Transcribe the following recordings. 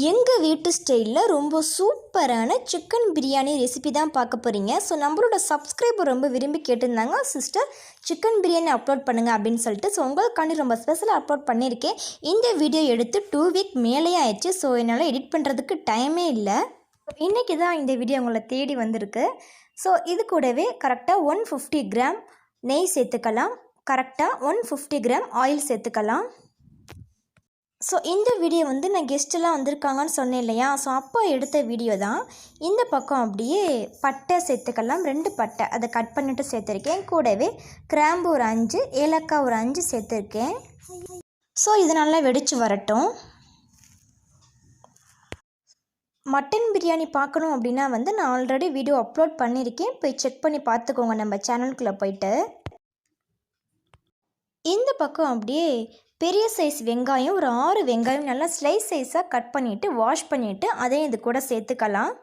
எங்கள் வீட்டு ஸ்டைலில் ரொம்ப சூப்பரான சிக்கன் பிரியாணி ரெசிபி தான் பார்க்க போகிறீங்க. ஸோ நம்மளோட சப்ஸ்கிரைபர் ரொம்ப விரும்பி கேட்டிருந்தாங்க, சிஸ்டர் சிக்கன் பிரியாணி அப்லோட் பண்ணுங்கள் அப்படின்னு சொல்லிட்டு. ஸோ உங்களுக்காண்டி ரொம்ப ஸ்பெஷலாக அப்லோட் பண்ணியிருக்கேன். இந்த வீடியோ எடுத்து 2 வீக் மேலேயே ஆயிடுச்சு. ஸோ என்னால் எடிட் பண்ணுறதுக்கு டைமே இல்லை. இன்றைக்கி தான் இந்த வீடியோ உங்களை தேடி வந்திருக்கு. ஸோ இது கூடவே கரெக்டாக 150 கிராம் நெய் சேர்த்துக்கலாம், கரெக்டாக 150 கிராம் ஆயில் சேர்த்துக்கலாம். ஸோ இந்த வீடியோ நான் கெஸ்ட்டெல்லாம் வந்திருக்காங்கன்னு சொன்னேன் இல்லையா, ஸோ அப்போ எடுத்த வீடியோ தான். இந்த பக்கம் அப்படியே பட்டை சேர்த்துக்கலாம், 2 பட்டை அதை கட் பண்ணிவிட்டு சேர்த்துருக்கேன். கூடவே கிராம்பு ஒரு 5, ஏலக்காய் ஒரு 5 சேர்த்துருக்கேன். ஸோ இது நல்லா வெடித்து வரட்டும். மட்டன் பிரியாணி பார்க்கணும் அப்படின்னா நான் ஆல்ரெடி வீடியோ அப்லோட் பண்ணியிருக்கேன், போய் செக் பண்ணி பார்த்துக்கோங்க நம்ம சேனலுக்குள்ளே போயிட்டு. இந்த பக்கம் அப்படியே பெரிய சைஸ் வெங்காயம் ஒரு 6 வெங்காயம் நல்லா ஸ்லைஸ் சைஸாக கட் பண்ணிவிட்டு வாஷ் பண்ணிவிட்டு அதையும் இது கூட சேர்த்துக்கலாம்.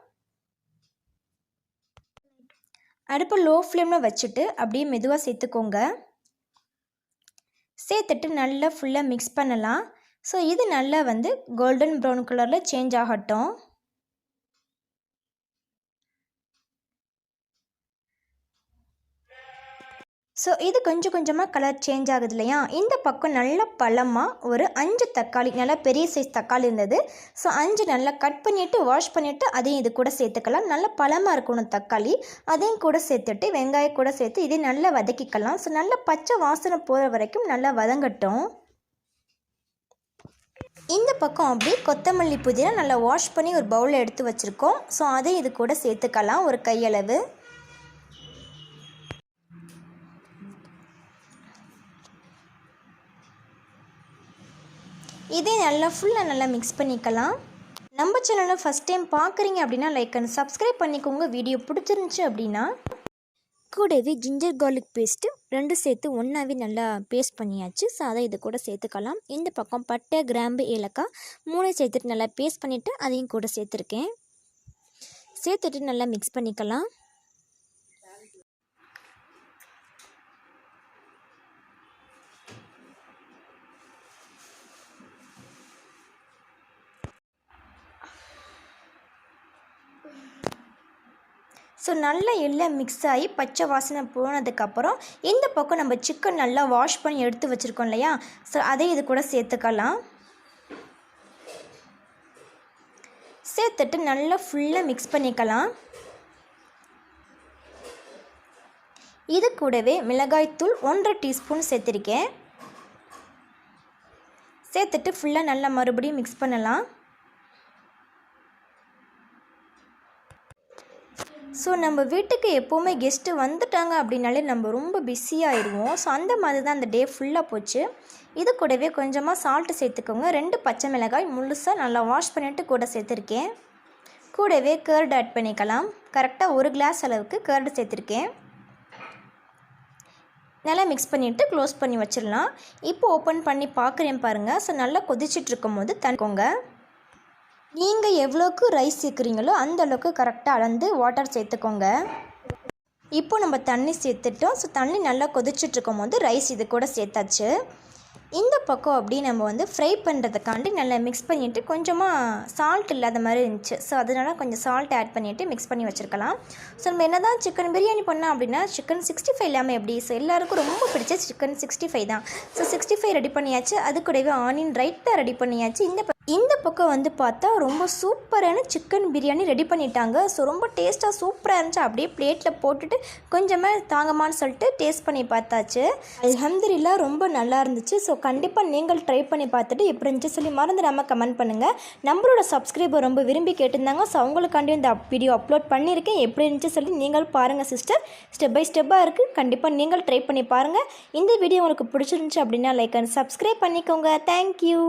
அடுப்பு லோ ஃப்ளேமில் வச்சுட்டு அப்படியே மெதுவாக சேர்த்துக்கோங்க. சேர்த்துட்டு நல்லா ஃபுல்லாக மிக்ஸ் பண்ணலாம். ஸோ இது நல்லா கோல்டன் ப்ரௌன் கலரில் சேஞ்ச் ஆகட்டும். ஸோ இது கொஞ்சம் கொஞ்சமாக கலர் சேஞ்ச் ஆகுது இல்லையா. இந்த பக்கம் நல்ல பழமாக ஒரு 5 தக்காளி, நல்லா பெரிய சைஸ் தக்காளி இருந்தது. ஸோ 5 நல்லா கட் பண்ணிவிட்டு வாஷ் பண்ணிவிட்டு அதையும் இது கூட சேர்த்துக்கலாம். நல்லா பழமாக இருக்கணும் தக்காளி, அதையும் கூட சேர்த்துட்டு வெங்காயம் கூட சேர்த்து இதையும் நல்லா வதக்கிக்கலாம். ஸோ நல்லா பச்சை வாசனை போகிற வரைக்கும் நல்லா வதங்கட்டும். இந்த பக்கம் அப்படியே கொத்தமல்லி புதினா நல்லா வாஷ் பண்ணி ஒரு பவுலில் எடுத்து வச்சுருக்கோம். ஸோ அதையும் இது கூட சேர்த்துக்கலாம் ஒரு கையளவு. இதே நல்லா ஃபுல்லாக நல்லா மிக்ஸ் பண்ணிக்கலாம். நம்ம சேனலை ஃபஸ்ட் டைம் பார்க்குறீங்க அப்படின்னா லைக் அண்ட் சப்ஸ்கிரைப் பண்ணிக்கோங்க. வீடியோ பிடிச்சிருந்துச்சி அப்படின்னா கூடவே ஜிஞ்சர் கார்லிக் பேஸ்ட்டு 2 சேர்த்து ஒன்றாவே நல்லா பேஸ்ட் பண்ணியாச்சு. ஸோ அதை இது கூட சேர்த்துக்கலாம். இந்த பக்கம் பட்டை, கிராம்பு, ஏலக்காய் 3 சேர்த்துட்டு நல்லா பேஸ்ட் பண்ணிவிட்டு அதையும் கூட சேர்த்துருக்கேன். சேர்த்துட்டு நல்லா மிக்ஸ் பண்ணிக்கலாம். ஸோ நல்லா எல்லாம் மிக்ஸ் ஆகி பச்சை வாசனை போனதுக்கப்புறம் இந்த பக்கம் நம்ம சிக்கன் நல்லா வாஷ் பண்ணி எடுத்து வச்சுருக்கோம் இல்லையா, ஸோ அதை இது கூட சேர்த்துக்கலாம். சேர்த்துட்டு நல்லா ஃபுல்லாக மிக்ஸ் பண்ணிக்கலாம். இது கூடவே மிளகாய்த்தூள் 1.5 டீஸ்பூன் சேர்த்துருக்கேன். சேர்த்துட்டு ஃபுல்லாக நல்லா மறுபடியும் மிக்ஸ் பண்ணலாம். ஸோ நம்ம வீட்டுக்கு எப்போவுமே கெஸ்ட்டு வந்துட்டாங்க அப்படின்னாலே நம்ம ரொம்ப பிஸியாகிடுவோம். ஸோ அந்த மாதிரி தான் அந்த டே ஃபுல்லாக போச்சு. இது கூடவே கொஞ்சமாக சால்ட்டு சேர்த்துக்கோங்க. 2 பச்சை மிளகாய் முழுசாக நல்லா வாஷ் பண்ணிவிட்டு கூட சேர்த்துருக்கேன். கூடவே கர்டு ஆட் பண்ணிக்கலாம். கரெக்டாக 1 கிளாஸ் அளவுக்கு கர்டு சேர்த்துருக்கேன். நல்லா மிக்ஸ் பண்ணிவிட்டு க்ளோஸ் பண்ணி வச்சிடலாம். இப்போ ஓப்பன் பண்ணி பார்க்குறேன் பாருங்கள். ஸோ நல்லா கொதிச்சிட்ருக்கும் போது தண்ணிக்கோங்க. நீங்கள் எவ்வளோக்கு ரைஸ் சேர்க்குறீங்களோ அந்த அளவுக்கு கரெக்டாக அளந்து வாட்டர் சேர்த்துக்கோங்க. இப்போ நம்ம தண்ணி சேர்த்துட்டோம். ஸோ தண்ணி நல்லா கொதிச்சிட்ருக்கும் போது ரைஸ் இது கூட சேர்த்தாச்சு. இந்த பக்கம் அப்படி நம்ம ஃப்ரை பண்ணுறதுக்காண்டி நல்லா மிக்ஸ் பண்ணிவிட்டு கொஞ்சமாக சால்ட் இல்லாத மாதிரி இருந்துச்சு. ஸோ அதனால கொஞ்சம் சால்ட் ஆட் பண்ணிவிட்டு மிக்ஸ் பண்ணி வச்சுருக்கலாம். ஸோ நம்ம என்ன தான் சிக்கன் பிரியாணி பண்ணோம் அப்படின்னா சிக்கன் 65 இல்லாமல் எப்படி. ஸோ எல்லாருக்கும் ரொம்ப பிடிச்ச சிக்கன் 65 தான். ஸோ 65 ரெடி பண்ணியாச்சு. அது கூடவே ஆனியன் ரைட்டாக ரெடி பண்ணியாச்சு. இந்த பக்கம் பார்த்தா ரொம்ப சூப்பரான சிக்கன் பிரியாணி ரெடி பண்ணிட்டாங்க. ஸோ ரொம்ப டேஸ்ட்டாக சூப்பராக இருந்துச்சு. அப்படியே பிளேட்டில் போட்டுட்டு கொஞ்சமாக தாங்கமான்னு சொல்லிட்டு டேஸ்ட் பண்ணி பார்த்தாச்சு. அல்ஹம்துலில்லாஹ் ரொம்ப நல்லா இருந்துச்சு. ஸோ கண்டிப்பாக நீங்கள் ட்ரை பண்ணி பார்த்துட்டு எப்படி இருந்துச்சு சொல்லி மறந்துடாமல் கமெண்ட் பண்ணுங்கள். நம்மளோட சப்ஸ்கிரைபர் ரொம்ப விரும்பி கேட்டிருந்தாங்க. ஸோ அவங்களுக்காண்டி இந்த வீடியோ அப்லோட் பண்ணியிருக்கேன். எப்படி இருந்துச்சு சொல்லி நீங்கள் பாருங்கள் சிஸ்டர். ஸ்டெப் பை ஸ்டெப்பாக இருக்குது. கண்டிப்பாக நீங்கள் ட்ரை பண்ணி பாருங்கள். இந்த வீடியோ உங்களுக்கு பிடிச்சிருந்துச்சு அப்படின்னா லைக் அண்ட் சப்ஸ்கிரைப் பண்ணிக்கோங்க. தேங்க்யூ.